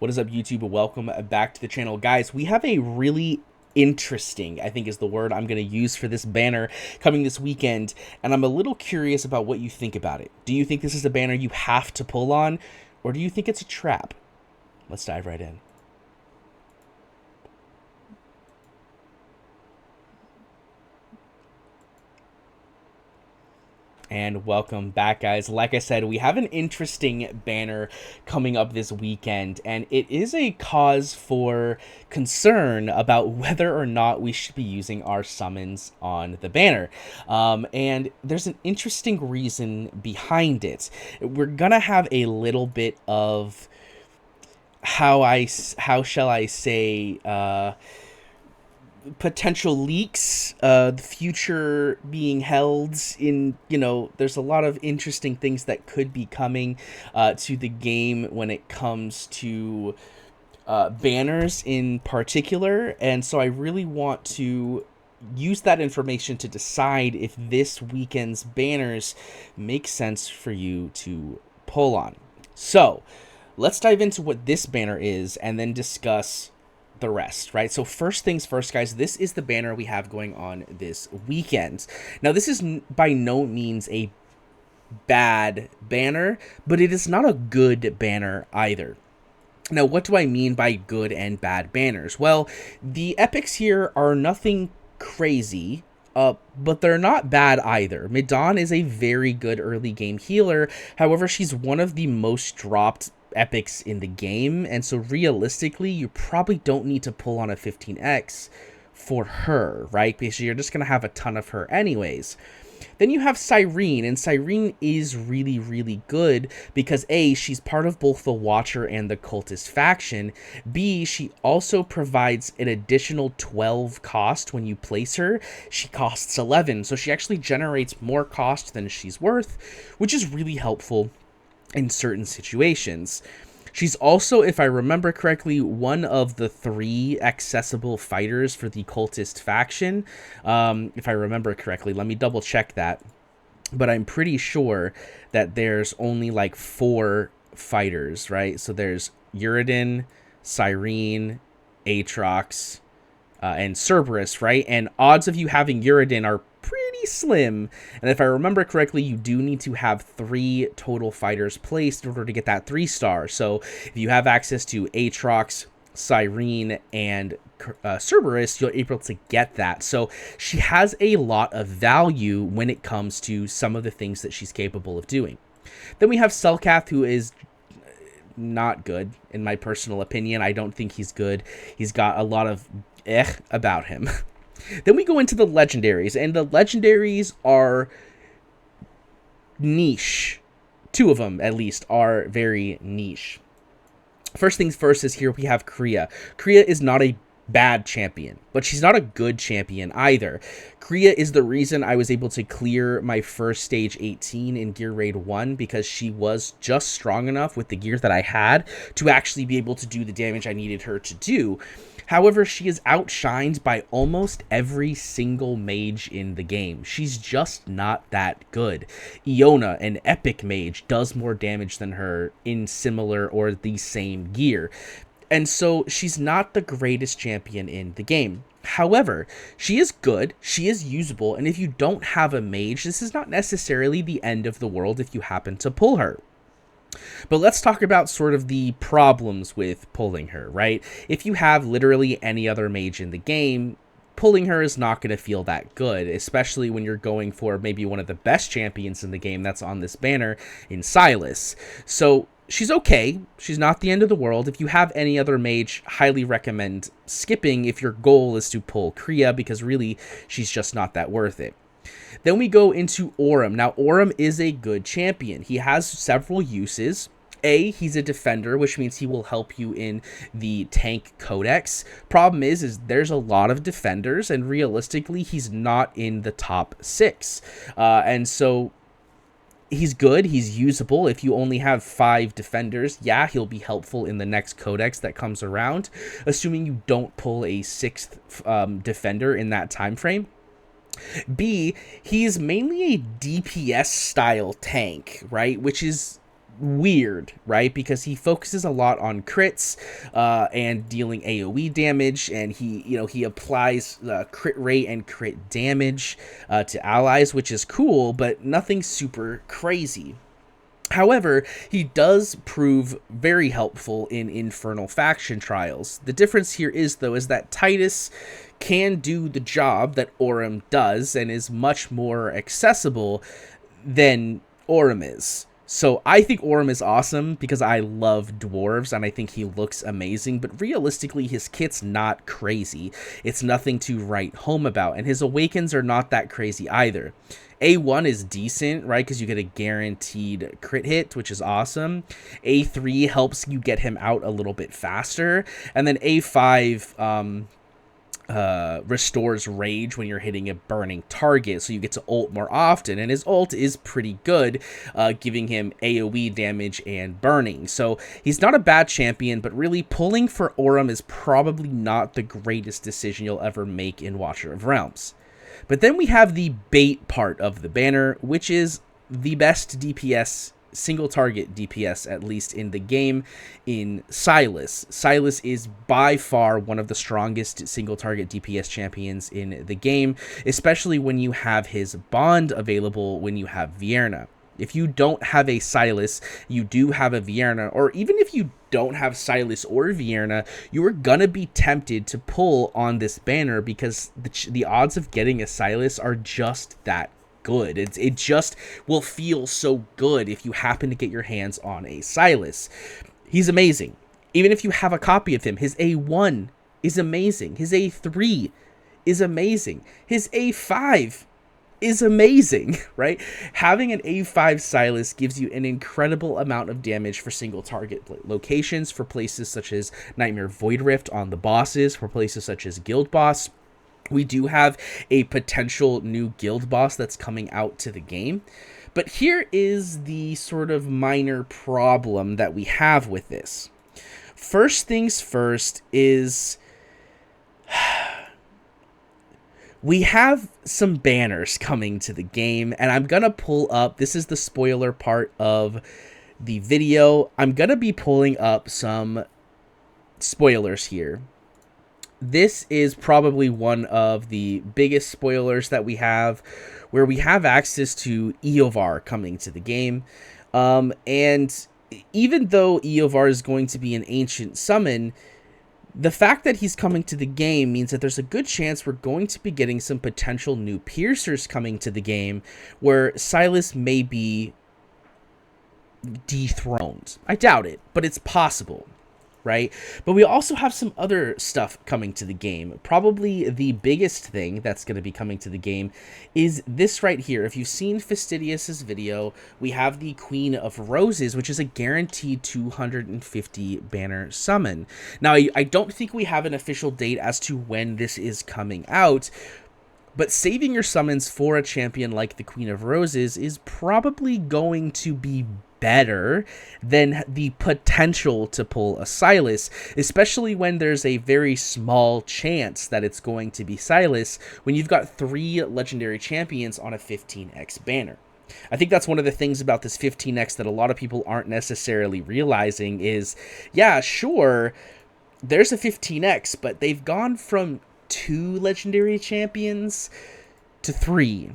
What is up, YouTube? Welcome back to the channel. Guys, we have a really interesting, I think is the word I'm going to use for this banner coming this weekend, and I'm a little curious about what you think about it. Do you think this is a banner you have to pull on, or do you think it's a trap? Let's dive right in. And welcome back, guys. Like I said, we have an interesting banner coming up this weekend, and it is a cause for concern about whether or not we should be using our summons on the banner. And there's an interesting reason behind it. We're gonna have a little bit of how shall I say, potential leaks, the future being held in, there's a lot of interesting things that could be coming to the game when it comes to banners in particular. And so I really want to use that information to decide if this weekend's banners make sense for you to pull on. So let's dive into what this banner is and then discuss the rest, right? So first things first, guys, this is the banner we have going on this weekend. Now, this is by no means a bad banner, but it is not a good banner either. Now, what do I mean by good and bad banners? Well, the epics here are nothing crazy, but they're not bad either. Midon is a very good early game healer. However, she's one of the most dropped epics in the game, and so realistically you probably don't need to pull on a 15x for her, right? Because you're just gonna have a ton of her anyways. Then you have Cyrene, and Cyrene is really good because A, she's part of both the Watcher and the Cultist faction. B, she also provides an additional 12 cost when you place her. She costs 11, so she actually generates more cost than she's worth, which is really helpful in certain situations. She's also, if I remember correctly, one of the 3 accessible fighters for the Cultist faction. If I remember correctly, let me double check that. But I'm pretty sure that there's only like 4 fighters, right? So there's Uridin, Cyrene, Aatrox, and Cerberus, right? And odds of you having Uridin are pretty slim, and if I remember correctly, you do need to have 3 total fighters placed in order to get that 3-star. So if you have access to Aatrox, Cyrene, and Cerberus, you're able to get that. So she has a lot of value when it comes to some of the things that she's capable of doing. Then we have Selkath, who is not good, in my personal opinion. I don't think he's good. He's got a lot of about him. Then we go into the Legendaries, and the Legendaries are niche. 2 of them, at least, are very niche. First things first is here we have Kriya. Kriya is not a bad champion, but she's not a good champion either. Kriya is the reason I was able to clear my first stage 18 in Gear Raid 1, because she was just strong enough with the gear that I had to actually be able to do the damage I needed her to do. However, she is outshined by almost every single mage in the game. She's just not that good. Iona, an epic mage, does more damage than her in similar or the same gear. And so she's not the greatest champion in the game. However, she is good, she is usable, and if you don't have a mage, this is not necessarily the end of the world if you happen to pull her. But let's talk about sort of the problems with pulling her, right? If you have literally any other mage in the game, pulling her is not going to feel that good, especially when you're going for maybe one of the best champions in the game that's on this banner in Silas. So she's okay. She's not the end of the world. If you have any other mage, highly recommend skipping if your goal is to pull Kriya, because really she's just not that worth it. Then we go into Aurum. Now, Aurum is a good champion. He has several uses. A, he's a defender, which means he will help you in the tank codex. Problem is there's a lot of defenders, and realistically, he's not in the top 6. And so he's good, he's usable. If you only have 5 defenders, yeah, he'll be helpful in the next codex that comes around, assuming you don't pull a 6th defender in that time frame. B, he's mainly a DPS style tank, right? Which is weird, right? Because he focuses a lot on crits and dealing AoE damage, and he applies crit rate and crit damage to allies, which is cool, but nothing super crazy. However, he does prove very helpful in Infernal Faction Trials. The difference here is, though, is that Titus can do the job that Aurum does and is much more accessible than Aurum is. So I think Aurum is awesome because I love dwarves and I think he looks amazing, but realistically his kit's not crazy. It's nothing to write home about, and his awakens are not that crazy either. A1 is decent, right, because you get a guaranteed crit hit, which is awesome. A3 helps you get him out a little bit faster, and then A5 restores rage when you're hitting a burning target, so you get to ult more often, and his ult is pretty good, giving him AoE damage and burning. So he's not a bad champion, but really pulling for Aurum is probably not the greatest decision you'll ever make in Watcher of Realms. But then we have the bait part of the banner, which is the best DPS, single target DPS, at least in the game, in Silas. Silas is by far one of the strongest single target DPS champions in the game, especially when you have his bond available when you have Vierna. If you don't have a Silas, you do have a Vierna, or even if you don't have Silas or Vierna, you are gonna be tempted to pull on this banner because the odds of getting a Silas are just that good. It just will feel so good if you happen to get your hands on a Silas. He's amazing. Even if you have a copy of him, his A1 is amazing. His A3 is amazing. His A5 is amazing, right? Having an A5 Silas gives you an incredible amount of damage for single target locations, for places such as Nightmare Void Rift on the bosses, for places such as Guild Boss. We do have a potential new guild boss that's coming out to the game. But here is the sort of minor problem that we have with this. First things first is we have some banners coming to the game, and I'm going to pull up, this is the spoiler part of the video, I'm going to be pulling up some spoilers here. This is probably one of the biggest spoilers that we have, where we have access to Eovar coming to the game. And even though Eovar is going to be an ancient summon, the fact that he's coming to the game means that there's a good chance we're going to be getting some potential new piercers coming to the game, where Silas may be dethroned. I doubt it, but it's possible. Right? But we also have some other stuff coming to the game. Probably the biggest thing that's going to be coming to the game is this right here. If you've seen Fastidious' video, we have the Queen of Roses, which is a guaranteed 250 banner summon. Now, I don't think we have an official date as to when this is coming out, but saving your summons for a champion like the Queen of Roses is probably going to be better than the potential to pull a Silas, especially when there's a very small chance that it's going to be Silas when you've got 3 legendary champions on a 15x banner. I think that's one of the things about this 15x that a lot of people aren't necessarily realizing is, yeah, sure, there's a 15x, but they've gone from 2 legendary champions to 3.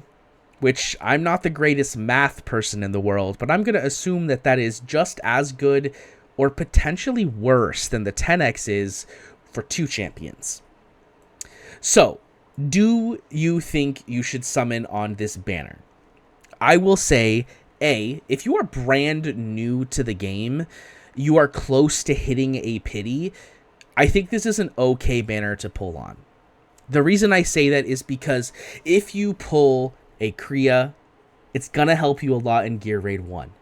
Which I'm not the greatest math person in the world, but I'm going to assume that that is just as good or potentially worse than the 10x is for 2 champions. So, do you think you should summon on this banner? I will say, A, if you are brand new to the game, you are close to hitting a pity, I think this is an okay banner to pull on. The reason I say that is because if you pull a Kriya, it's gonna help you a lot in Gear Raid 1.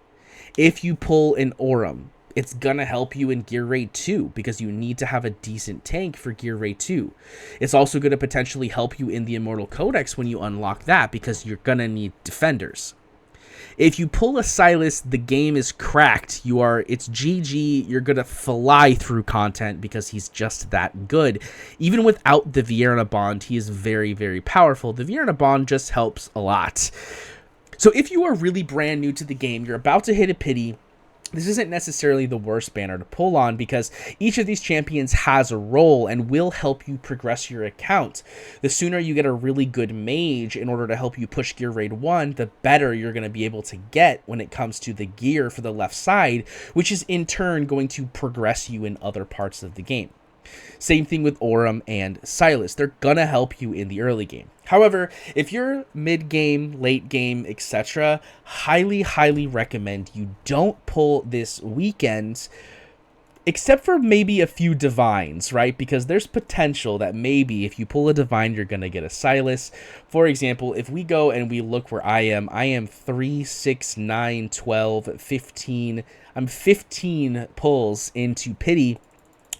If you pull an Aurum, it's gonna help you in Gear Raid 2 because you need to have a decent tank for Gear Raid 2. It's also gonna potentially help you in the Immortal Codex when you unlock that because you're gonna need defenders. If you pull a Silas, the game is cracked. It's GG. You're going to fly through content because he's just that good. Even without the Vierna bond, he is very, very powerful. The Vierna bond just helps a lot. So if you are really brand new to the game, you're about to hit a pity, this isn't necessarily the worst banner to pull on because each of these champions has a role and will help you progress your account. The sooner you get a really good mage in order to help you push gear raid 1, the better you're going to be able to get when it comes to the gear for the left side, which is in turn going to progress you in other parts of the game. Same thing with Aurum and Silas. They're going to help you in the early game. However, if you're mid-game, late game, etc., highly recommend you don't pull this weekend, except for maybe a few divines, right? Because there's potential that maybe if you pull a divine, you're going to get a Silas. For example, if we go and we look where I am 3, 6, 9, 12, 15. I'm 15 pulls into pity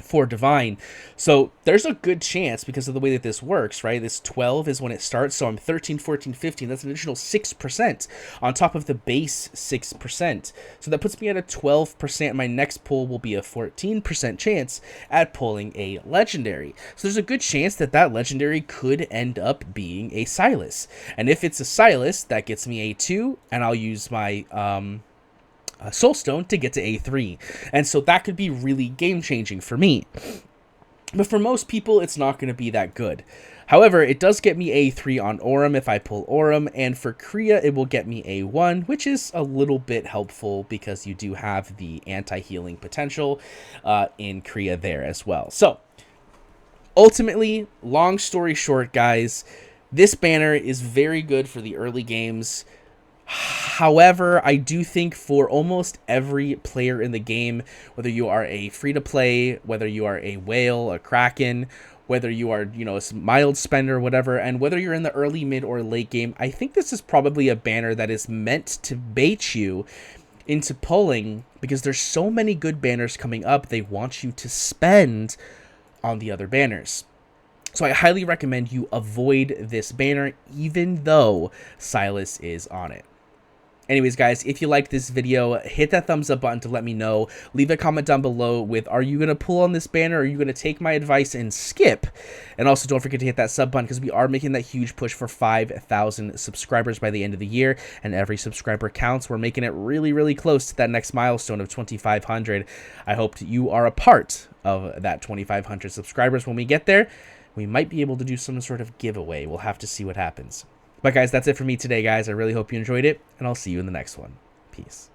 for divine. So there's a good chance, because of the way that this works, right? This 12 is when it starts, so I'm 13, 14, 15. That's an additional 6% on top of the base 6%. So that puts me at a 12%. My next pull will be a 14% chance at pulling a legendary. So there's a good chance that that legendary could end up being a Silas. And if it's a Silas, that gets me a 2, and I'll use my Soulstone to get to A3. And so that could be really game-changing for me. But for most people, it's not going to be that good. However, it does get me A3 on Aurum if I pull Aurum, and for Kriya, it will get me A1, which is a little bit helpful because you do have the anti-healing potential in Kriya there as well. So, ultimately, long story short, guys, this banner is very good for the early games. However, I do think for almost every player in the game, whether you are a free-to-play, whether you are a whale, a kraken, whether you are, you know, a mild spender, whatever, and whether you're in the early, mid, or late game, I think this is probably a banner that is meant to bait you into pulling, because there's so many good banners coming up, they want you to spend on the other banners. So I highly recommend you avoid this banner, even though Silas is on it. Anyways, guys, if you liked this video, hit that thumbs up button to let me know. Leave a comment down below with, are you going to pull on this banner? Or are you going to take my advice and skip? And also don't forget to hit that sub button, because we are making that huge push for 5,000 subscribers by the end of the year. And every subscriber counts. We're making it really close to that next milestone of 2,500. I hope you are a part of that 2,500 subscribers. When we get there, we might be able to do some sort of giveaway. We'll have to see what happens. But guys, that's it for me today, guys. I really hope you enjoyed it, and I'll see you in the next one. Peace.